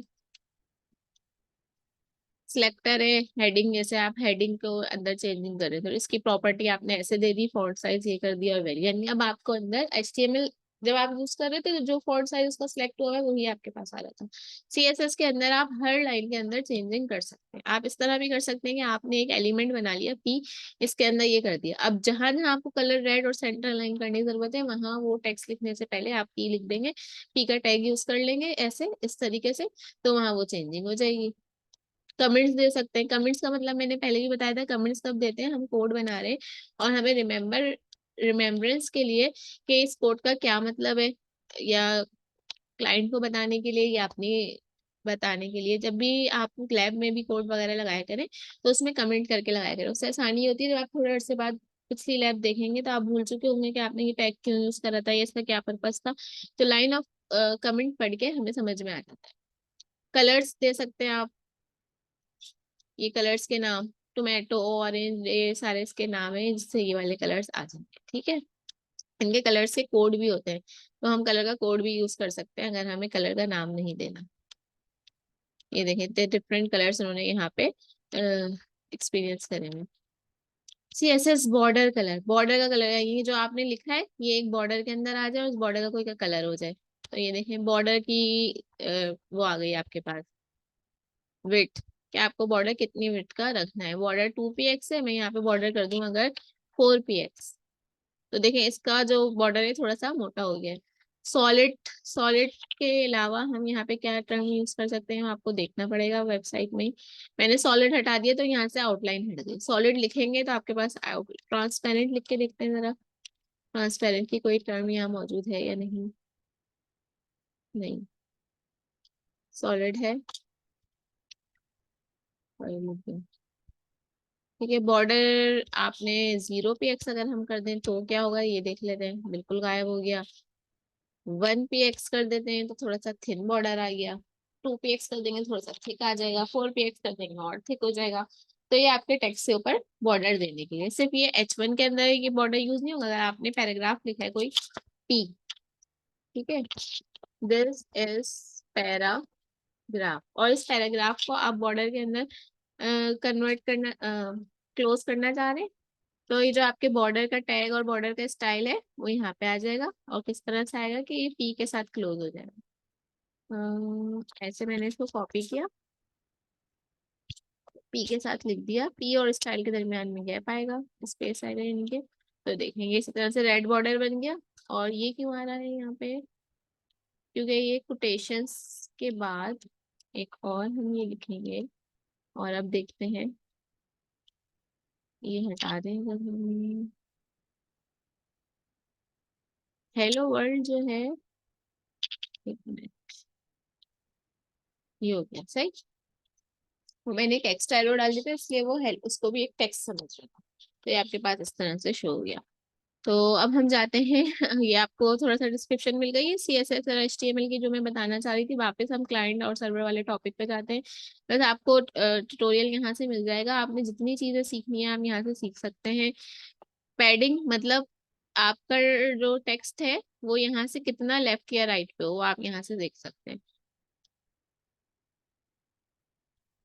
सिलेक्टर है, हेडिंग, जैसे आप हेडिंग को अंदर चेंजिंग कर रहे थे, तो इसकी प्रॉपर्टी आपने ऐसे दे दी, फॉन्ट साइज ये कर दिया और वेरिएंट। अब आपको अंदर HTML जब आप यूज कर रहे थे तो जो फॉन्ट साइज उसका सिलेक्ट हुआ है वही आपके पास आ रहा था। CSS के अंदर आप हर लाइन के अंदर चेंजिंग कर सकते हैं। आप इस तरह भी कर सकते हैं कि आपने एक एलिमेंट बना लिया P, इसके अंदर ये कर दिया, अब जहां जहां आपको कलर रेड और सेंटर लाइन करने की जरूरत है वहां वो टेक्स्ट लिखने से पहले आप P लिख देंगे, P का टैग यूज कर लेंगे ऐसे इस तरीके से, तो वहां वो चेंजिंग हो जाएगी। कमेंट्स दे सकते हैं, कमेंट्स का मतलब मैंने पहले भी बताया था, कमेंट्स कब देते हैं, हम कोड बना रहे हैं और हमें रिमेम्बरेंस के लिए कि इस कोड का क्या मतलब है, या क्लाइंट को बताने के लिए या अपने बताने के लिए। जब भी आप लैब में भी कोड वगैरह लगाया करें तो उसमें कमेंट करके लगाया करें, उससे आसानी होती है। जब आप थोड़े अर्से बाद पिछली लैब देखेंगे तो आप भूल चुके होंगे कि आपने ये टैग क्यों यूज करा था या इसका क्या पर्पस था, तो लाइन ऑफ कमेंट पढ़ के हमें समझ में आ जाता है। कलर्स दे सकते हैं आप, ये कलर्स के नाम टोमेटो ऑरेंज ये सारे इसके नाम है जिससे ये वाले कलर्स आ जाएंगे, ठीक है। इनके कलर्स के कोड भी होते हैं, तो हम कलर का कोड भी यूज कर सकते हैं अगर हमें कलर का नाम नहीं देना। ये देखें इतने डिफरेंट कलर्स उन्होंने यहाँ पे एक्सपीरियंस करे हैं। CSS बॉर्डर कलर, बॉर्डर का कलर है ये जो आपने लिखा है, ये एक बॉर्डर के अंदर आ जाए और उस बॉर्डर का कोई का कलर हो जाए। तो ये देखें बॉर्डर की वो आ गई आपके पास विड्थ, कि आपको बॉर्डर कितनी विड्थ का रखना है। बॉर्डर 2px है, मैं यहाँ पे बॉर्डर कर दूं अगर 4px, तो देखें इसका जो बॉर्डर है थोड़ा सा मोटा हो गया है। सॉलिड सॉलिड के अलावा हम यहाँ पे क्या टर्म यूज कर सकते हैं आपको देखना पड़ेगा वेबसाइट में। मैंने सॉलिड हटा दिया तो यहाँ से आउटलाइन हट गई। सॉलिड लिखेंगे तो आपके पास ट्रांसपेरेंट लिख के देखते हैं जरा, ट्रांसपेरेंट की कोई टर्म यहाँ मौजूद है या नहीं। नहीं, सॉलिड है। ठीक है, बॉर्डर आपने 0 px अगर हम कर दें तो क्या होगा ये देख लेते हैं, बिल्कुल गायब हो गया। 1 px कर देते हैं तो थोड़ा सा थिन बॉर्डर आ गया। 2 px कर देंगे थोड़ा सा थिक आ जाएगा। 4 px कर देंगे और थिक हो जाएगा। तो ये आपके टेक्स्ट के ऊपर बॉर्डर देने के लिए, सिर्फ ये H1 के अंदर ये बॉर्डर यूज नहीं होगा। अगर आपने पैराग्राफ लिखा है कोई P, ठीक है, दिस इज पैराग्राफ, और इस पैराग्राफ को आप बॉर्डर के अंदर कन्वर्ट करना, क्लोज करना चाह रहे हैं, तो ये जो आपके बॉर्डर का टैग और बॉर्डर का स्टाइल है वो यहाँ पे आ जाएगा। और किस तरह से आएगा कि ये पी के साथ क्लोज हो जाएगा। ऐसे मैंने इसको कॉपी किया, पी के साथ लिख दिया, पी और स्टाइल के दरमियान में गैप आएगा, स्पेस आएगा इनके। तो देखेंगे इसी तरह से रेड बॉर्डर बन गया। और ये क्यों आ रहा है यहाँ पे, क्योंकि ये कोटेशंस के बाद एक और हम ये लिखेंगे। और अब देखते हैं, ये हटा दें अगर हम, हेलो वर्ल्ड जो है, एक मिनट, ये हो गया सही। वो मैंने एक एक्स्ट्रा एरो डाल दिया था इसलिए वो हेल्प उसको भी एक टेक्स्ट समझ रहा था। तो ये आपके पास इस तरह से शो हो गया। तो अब हम जाते हैं ये आपको थोड़ा सा डिस्क्रिप्शन मिल गई है CSS और HTML की जो मैं बताना चाह रही थी। वापस हम क्लाइंट और सर्वर वाले टॉपिक पे जाते हैं। बस आपको ट्यूटोरियल यहाँ से मिल जाएगा, आपने जितनी चीजें सीखनी है आप यहाँ से सीख सकते हैं। पैडिंग मतलब आपका जो टेक्स्ट है वो यहाँ से कितना लेफ्ट या राइट पे हो वो आप यहाँ से देख सकते हैं।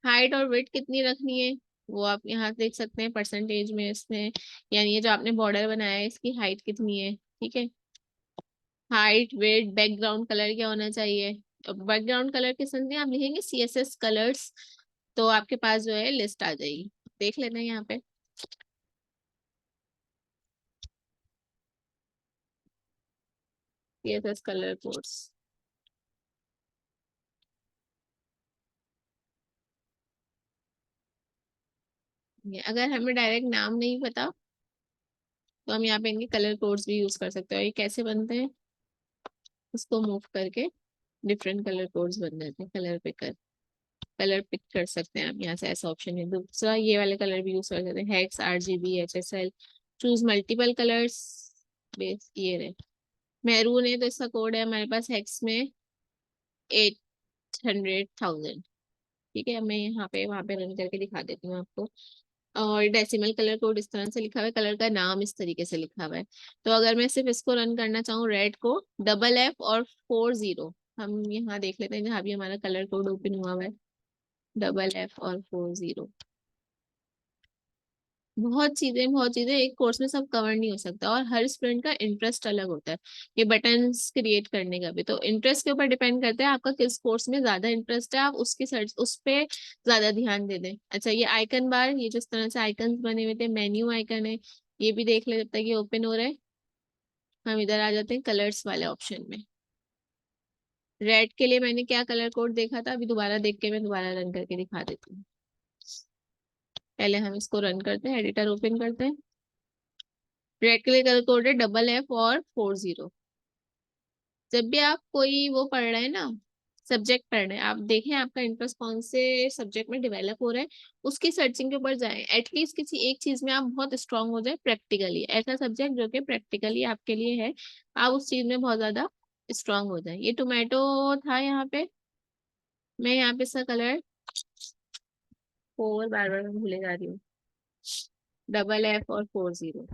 हाइट और विड्थ कितनी रखनी है वो आप यहाँ देख सकते हैं परसेंटेज में इसमें। यानी ये जो आपने बॉर्डर बनाया है इसकी हाइट कितनी है, ठीक है। हाइट, विड्थ, बैकग्राउंड कलर क्या होना चाहिए। तो बैकग्राउंड कलर के संग में आप लिखेंगे CSS कलर्स, तो आपके पास जो है लिस्ट आ जाएगी। देख लेना यहाँ पे, CSS कलर कोड्स। अगर हमें डायरेक्ट नाम नहीं पता तो हम यहाँ पे इनके कलर कोड्स भी यूज कर सकते हैं। और ये कैसे बनते हैं, उसको मूव करके डिफरेंट कलर कोड्स बन जाते हैं। कलर पिक कर सकते हैं आप यहाँ से, ऐसा ऑप्शन है। दूसरा ये वाले कलर भी यूज कर सकते हैं, hex, RGB, HSL, choose multiple colours. Base ये रहे, मैरून है तो इसका कोड है हमारे पास हेक्स में 800,000। ठीक है, मैं यहाँ पे वहां पे रन करके दिखा देती हूँ आपको। और डेसिमल कलर कोड इस तरह से लिखा हुआ है, कलर का नाम इस तरीके से लिखा हुआ है। तो अगर मैं सिर्फ इसको रन करना चाहूँ, रेड को FFF और 40, हम यहाँ देख लेते हैं जहाँ भी हमारा कलर कोड ओपन हुआ हुआ है, FFF और 40। बहुत चीजें एक कोर्स में सब कवर नहीं हो सकता, और हर स्टूडेंट का इंटरेस्ट अलग होता है। ये बटन्स क्रिएट करने का भी तो इंटरेस्ट के ऊपर डिपेंड करता है, आपका किस कोर्स में ज्यादा इंटरेस्ट है, आप उसकी सर्च उस पे ज्यादा ध्यान दे दें। अच्छा, ये आइकन बार, ये जिस तरह से आइकन बने हुए थे, मेन्यू आइकन है, ये भी देख ले जब तक ये ओपन हो रहा है। हम इधर आ जाते हैं कलर्स वाले ऑप्शन में। रेड के लिए मैंने क्या कलर कोड देखा था, अभी दोबारा देख के मैं दोबारा रन करके दिखा देती हूँ। पहले हम इसको रन करते हैं, एडिटर ओपन करते हैं। रेड के लिए कलर कोड है FFF और 40। जब भी आप कोई वो पढ़ रहे हैं ना, सब्जेक्ट पढ़ रहे हैं, आप देखें आपका इंटरेस्ट कौन से सब्जेक्ट में डेवलप हो रहा है, उसकी सर्चिंग के ऊपर जाएं। एटलीस्ट किसी एक चीज में आप बहुत स्ट्रांग हो जाए प्रैक्टिकली, ऐसा सब्जेक्ट जो कि प्रैक्टिकली आपके लिए है, आप उस चीज में बहुत ज्यादा स्ट्रांग हो जाए। ये टोमेटो था यहाँ पे, मैं यहाँ पे इसका कलर 4, बार बार मैं भूले जा रही हूँ, FFF और 40।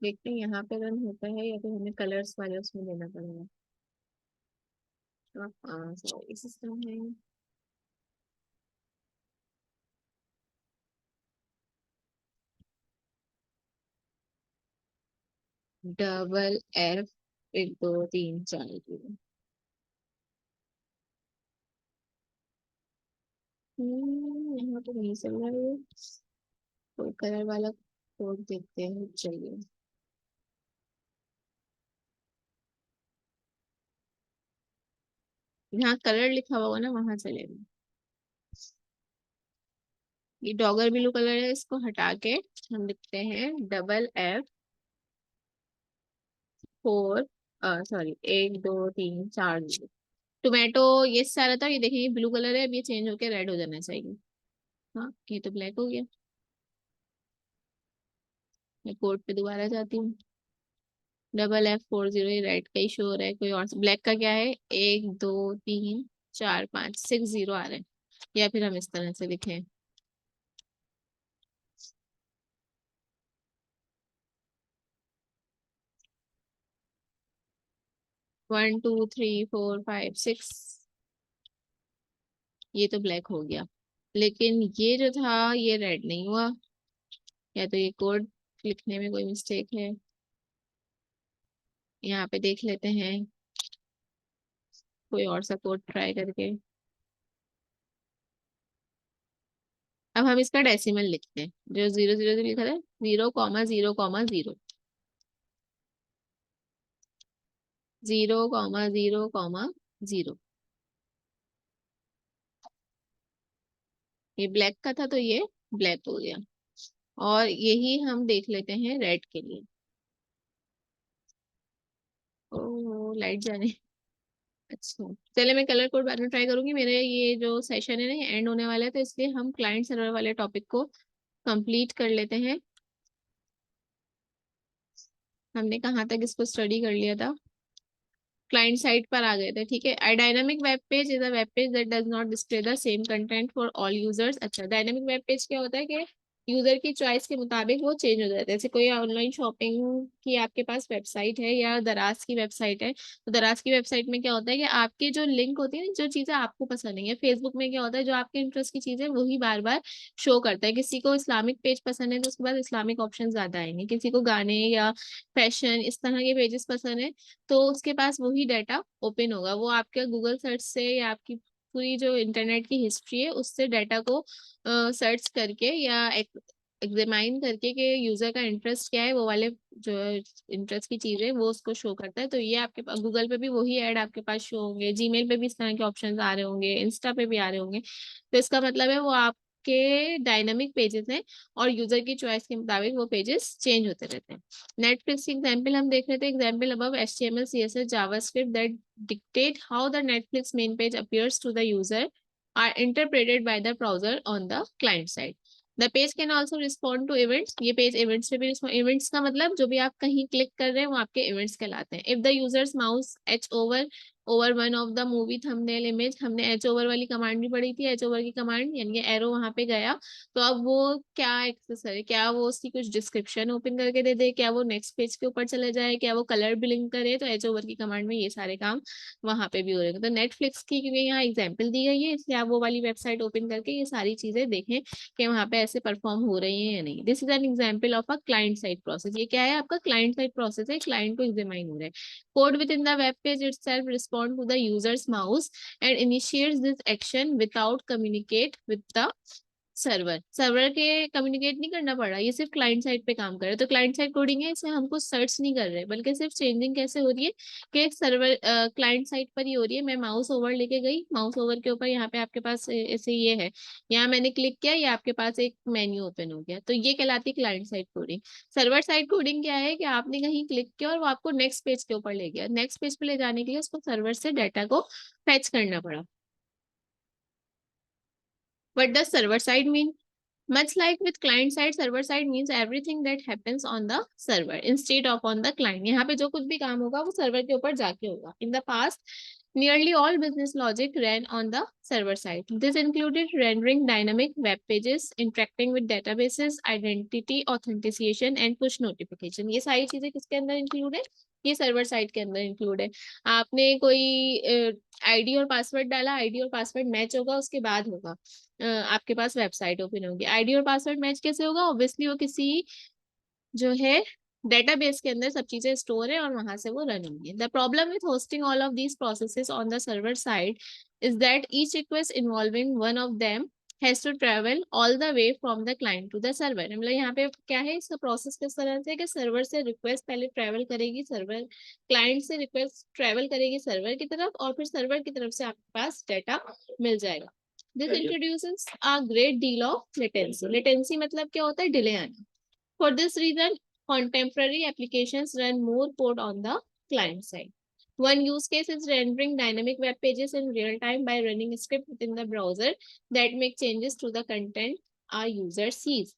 देखते हैं यहाँ पे रन होता है या तो हमें कलर्स वाले उसमें देना पड़ेगा। हाँ, सॉरी सिस्टम है। FFF 1 2 3 4 0। यहाँ तो नहीं चल रहा है, कोई कलर वाला कोड देखते हैं, चलिए। यहाँ कलर लिखा हुआ होगा ना, वहां चलेगा। ये डॉगर ब्लू कलर है, इसको हटा के हम लिखते हैं DFF4, सॉरी 1 2 3 4 0। टोमेटो ये सारा था, ये देखें ये ब्लू कलर है, अब ये चेंज होके रेड हो जाना चाहिए। हाँ ये तो ब्लैक हो गया। मैं कोड पे दोबारा जाती हूँ। FF40 रेड का ही शो हो रहा है, कोई और ब्लैक का क्या है? 1 2 3 4 5 6 0 आ रहे हैं। या फिर हम इस तरह से लिखें, 1 2 3 4 5 6। ये तो ब्लैक हो गया, लेकिन ये जो था ये रेड नहीं हुआ। या तो ये कोड लिखने में कोई मिस्टेक है। यहाँ पे देख लेते हैं कोई और सा कोड ट्राई करके। अब हम इसका डेसिमल लिखते हैं, जो 0 0 0 लिखा था, 0 0 0 0 0 0 ये ब्लैक का था तो ये ब्लैक हो गया। और यही हम देख लेते हैं रेड के लिए। ओ लाइट जाने। अच्छा चले, मैं कलर कोड बाद में ट्राई करूंगी। मेरे ये जो सेशन है ना ये एंड होने वाला है, तो इसलिए हम क्लाइंट सर्वर वाले टॉपिक को कंप्लीट कर लेते हैं। हमने कहाँ तक इसको स्टडी कर लिया था? क्लाइंट साइड पर आ गए थे, ठीक है। A dynamic web page is a web page that does not display the same content for all users. अच्छा, डायनामिक वेब पेज क्या होता है कि यूजर की चॉइस के मुताबिक वो चेंज हो जाता है। जैसे कोई ऑनलाइन शॉपिंग की आपके पास वेबसाइट है या दराज की वेबसाइट है, तो दराज की वेबसाइट में क्या होता है कि आपके जो लिंक होती है, जो चीजें आपको पसंद नहीं है, फेसबुक में क्या होता है जो आपके इंटरेस्ट की चीजें वही बार बार शो करता है। किसी को इस्लामिक पेज पसंद है तो उसके बाद इस्लामिक ऑप्शन ज्यादा आएंगे, किसी को गाने या फैशन इस तरह के पेजेस पसंद है तो उसके पास वही डाटा ओपन होगा। वो आपके गूगल सर्च से या आपकी पूरी जो इंटरनेट की हिस्ट्री है उससे डाटा को सर्च करके या एग्जामाइन करके कि यूजर का इंटरेस्ट क्या है, वो वाले जो इंटरेस्ट की चीज है वो उसको शो करता है। तो ये आपके पास गूगल पे भी वही ऐड आपके पास शो होंगे, जीमेल पे भी इस तरह के ऑप्शंस आ रहे होंगे, इंस्टा पे भी आ रहे होंगे। तो इसका मतलब है वो आपके डायनामिक पेजेस हैं और यूजर की चॉइस के मुताबिक वो पेजेस चेंज होते रहते हैं। नेटफ्लिक्स की एग्जाम्पल हम देख रहे थे, example above HTML CSS JavaScript that dictate how the Netflix main page appears to the user are interpreted by the browser on the client side. The page can also respond to events. ये page events पे भी respond, events का मतलब जो भी आप कहीं click कर रहे हैं वो आपके इवेंट्स कहलाते हैं। If the users mouse H over one of the movie thumbnail image, हमने एच ओवर वाली कमांड भी पढ़ी थी, एच ओवर की कमांड यानी एरो वहां पे गया तो अब वो क्या एक्सेस है, क्या वो उसकी कुछ डिस्क्रिप्शन ओपन करके दे दे, क्या वो नेक्स्ट पेज के ऊपर चले जाए, क्या वो कलर ब्लिंक करे, तो एच ओवर की कमांड में ये सारे काम वहां पे भी हो रहे हैं। तो नेटफ्लिक्स की क्योंकि यहाँ एग्जाम्पल दी गई है इसलिए आप वो वाली वेबसाइट ओपन करके ये सारी चीजें देखें कि वहां पे ऐसे परफॉर्म हो रही है या नहीं। This is an example of a client side process. ये क्या है? आपका क्लाइंट साइड प्रोसेस है, क्लाइंट को एग्जामाइन हो रहा है। Code with in the web page itself respond to the user's mouse and initiates this action without communicate with the server. Server के कम्युनिकेट नहीं करना पड़ रहा, ये सिर्फ क्लाइंट साइड पे काम कर रहा है। तो क्लाइंट साइड कोडिंग है, इसमें हम कुछ सर्च नहीं कर रहे बल्कि सिर्फ चेंजिंग कैसे हो रही है कि सर्वर क्लाइंट साइड पर ही हो रही है। मैं माउस ओवर लेके गई, माउस ओवर के ऊपर यहाँ पे आपके पास ऐसे ये है, यहाँ मैंने क्लिक किया, ये आपके पास एक मेन्यू ओपन हो गया, तो ये कहलाती है client side coding. Server side coding क्या है कि आपने कहीं क्लिक किया और वो आपको नेक्स्ट पेज के ऊपर ले गया, नेक्स्ट पेज पे ले जाने के लिए उसको सर्वर से डाटा को फेच करना पड़ा। What does server side mean? Much like with client side, server side means everything that happens on the server instead of on the client. यहाँ पे जो कुछ भी काम होगा वो सर्वर के ऊपर जाके होगा। In the past, nearly all business logic ran on the server side. This included rendering dynamic web pages, interacting with databases, identity authentication, and push notification. ये सारी चीजें किसके अंदर इंक्लूड है? ये सर्वर साइड के अंदर इंक्लूड है। आपने कोई आईडी और पासवर्ड डाला, आईडी और पासवर्ड मैच होगा, उसके बाद होगा आपके पास वेबसाइट ओपन होगी। आईडी और पासवर्ड मैच कैसे होगा? ऑब्वियसली वो किसी जो है डेटाबेस के अंदर सब चीजें स्टोर है और वहां से वो रन होंगी। The problem with hosting all of these processes on the server side is that each request involving one of them has to travel all the way from the client to the server. मतलब यहाँ पे क्या है, इसका process किस तरह से है कि सर्वर से रिक्वेस्ट पहले ट्रेवल करेगी, सर्वर क्लाइंट से रिक्वेस्ट ट्रेवल करेगी सर्वर की तरफ, और फिर सर्वर की तरफ से आपके पास डेटा मिल जाएगा। This introduces a great deal of latency. Latency मतलब क्या होता है, डिले आना। For this reason contemporary applications run more code on the client side. One use case is rendering dynamic web pages in real time by running a script within the browser that make changes to the content a user sees.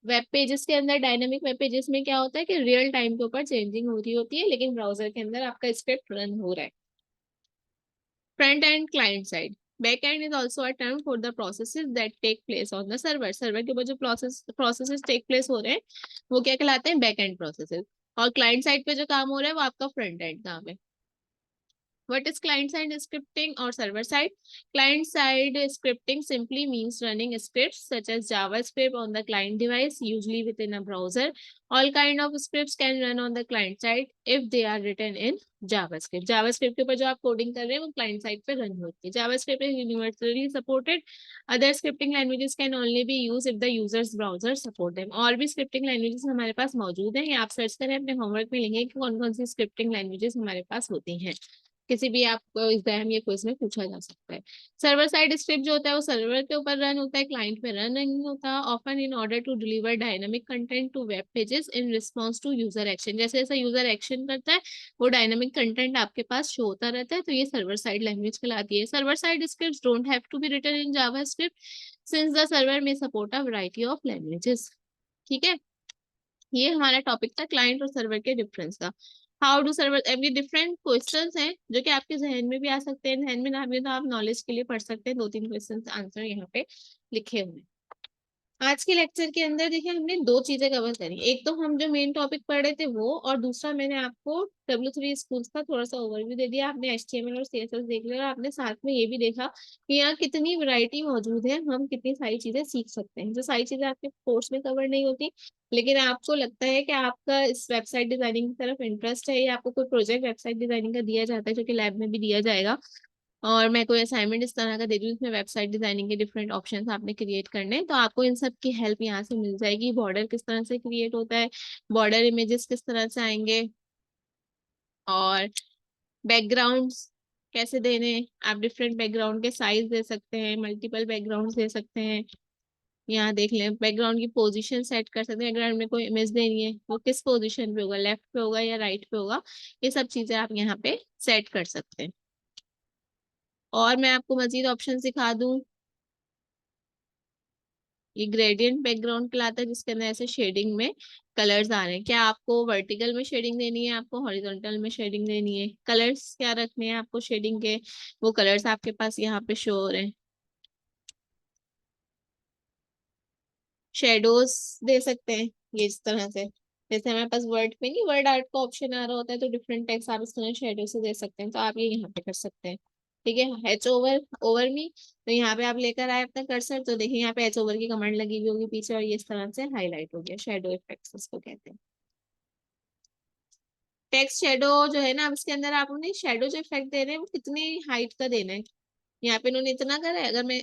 Web pages के अंदर, dynamic web pages में क्या होता है कि real time के ऊपर changing हो रही होती है, लेकिन ब्राउजर के अंदर आपका स्क्रिप्ट रन हो रहा है। Front end client side. Back end is also a term for the processes that take place on the server. Server के ऊपर जो प्रोसेसेस टेक प्लेस हो रहे हैं वो क्या कहलाते हैं, बैक एंड प्रोसेसेस। और क्लाइंट साइड पे जो काम हो रहा है वो आपका फ्रंट एंड काम है। What is client-side scripting or server-side? Client-side scripting simply means running scripts such as JavaScript on the client device, usually within a browser. All kind of scripts can run on the client side if they are written in JavaScript. JavaScript के ऊपर जो आप coding कर रहे हैं वो client side पे run होती है। JavaScript is universally supported. Other scripting languages can only be used if the user's browser support them. और भी scripting languages हमारे पास मौजूद हैं, ये आप सर्च करें अपने होमवर्क में लेंगे कि कौन कौन सी scripting languages हमारे पास होती हैं। किसी भी आपको एग्जाम या क्विज में पूछा जा सकता है। सर्वर साइड स्क्रिप्ट जो होता है वो सर्वर के ऊपर रन होता है, क्लाइंट पे रन नहीं होता। Often in order to deliver dynamic content to web pages in response to user action. जैसे जैसे यूजर एक्शन करता है वो डायनामिक कंटेंट आपके पास शो होता रहता है, तो ये सर्वर साइड लैंग्वेज कहलाती है। Server side script don't have to be written in JavaScript since the server may support a variety of languages. ठीक है, ये हमारा टॉपिक था क्लाइंट और सर्वर के डिफरेंस का। How do server, every different questions हैं जो कि आपके जहन में भी आ सकते हैं, जहन में ना भी तो आप नॉलेज के लिए पढ़ सकते हैं। 2-3 क्वेश्चंस आंसर यहाँ पे लिखे हुए हैं। आज के लेक्चर के अंदर देखिए हमने दो चीजें कवर करी, एक तो हम जो मेन टॉपिक पढ़ रहे थे वो, और दूसरा मैंने आपको W3 स्कूल्स का थोड़ा सा ओवरव्यू दे दिया। आपने HTML और CSS देख लिया, और आपने साथ में ये भी देखा कि यहाँ कितनी वैरायटी मौजूद है, हम कितनी सारी चीजें सीख सकते हैं, जो सारी चीजें आपके कोर्स में कवर नहीं होती। लेकिन आपको लगता है कि आपका इस वेबसाइट डिजाइनिंग की तरफ इंटरेस्ट है, या आपको कोई प्रोजेक्ट वेबसाइट डिजाइनिंग का दिया जाता है जो कि लैब में भी दिया जाएगा, और मैं कोई असाइनमेंट इस तरह का दे रही हूँ इसमें वेबसाइट डिजाइनिंग के डिफरेंट ऑप्शंस आपने क्रिएट करने हैं, तो आपको इन सब की हेल्प यहाँ से मिल जाएगी। बॉर्डर किस तरह से क्रिएट होता है, बॉर्डर इमेजेस किस तरह से आएंगे, और बैकग्राउंड्स कैसे देने हैं। आप डिफरेंट बैकग्राउंड के साइज दे सकते हैं, मल्टीपल बैकग्राउंड दे सकते हैं। यहाँ देख लें, बैकग्राउंड की पोजीशन सेट कर सकते हैं। बैकग्राउंड में कोई इमेज देनी है वो किस पोजीशन पे होगा, लेफ्ट पे होगा या राइट पे होगा, ये सब चीजें आप यहाँ पे सेट कर सकते हैं। और मैं आपको मजीद ऑप्शन दिखा दूं, ये ग्रेडियंट बैकग्राउंड कहलाता है, जिसके अंदर ऐसे शेडिंग में कलर्स आ रहे हैं। क्या आपको वर्टिकल में शेडिंग देनी है, आपको हॉरिजॉन्टल में शेडिंग देनी है, कलर्स क्या रखने हैं आपको शेडिंग के, वो कलर्स आपके पास यहाँ पे शो हो रहे हैं। शेडोज दे सकते हैं ये इस तरह से, जैसे हमारे पास वर्ड पे नहीं वर्ड आर्ट का ऑप्शन आ रहा होता है, तो डिफरेंट टेक्स्ट आप इस तरह शेडो से दे सकते हैं, तो आप ये यहाँ पे कर सकते हैं। ठीक है, एच ओवर ओवर मी, तो यहाँ पे आप लेकर आए अपना कर्सर, तो देखिए यहाँ पे एच ओवर की कमांड लगी हुई होगी पीछे, और ये इस तरह से हाईलाइट हो गया, शेडो इफेक्ट्स इसको कहते हैं। टेक्स्ट शेडो जो है ना, अब इसके अंदर आप उन्हें शेडो जो इफेक्ट दे रहे हैं वो कितनी हाइट का देना है। यहाँ पे इन्होंने इतना करा है, अगर मैं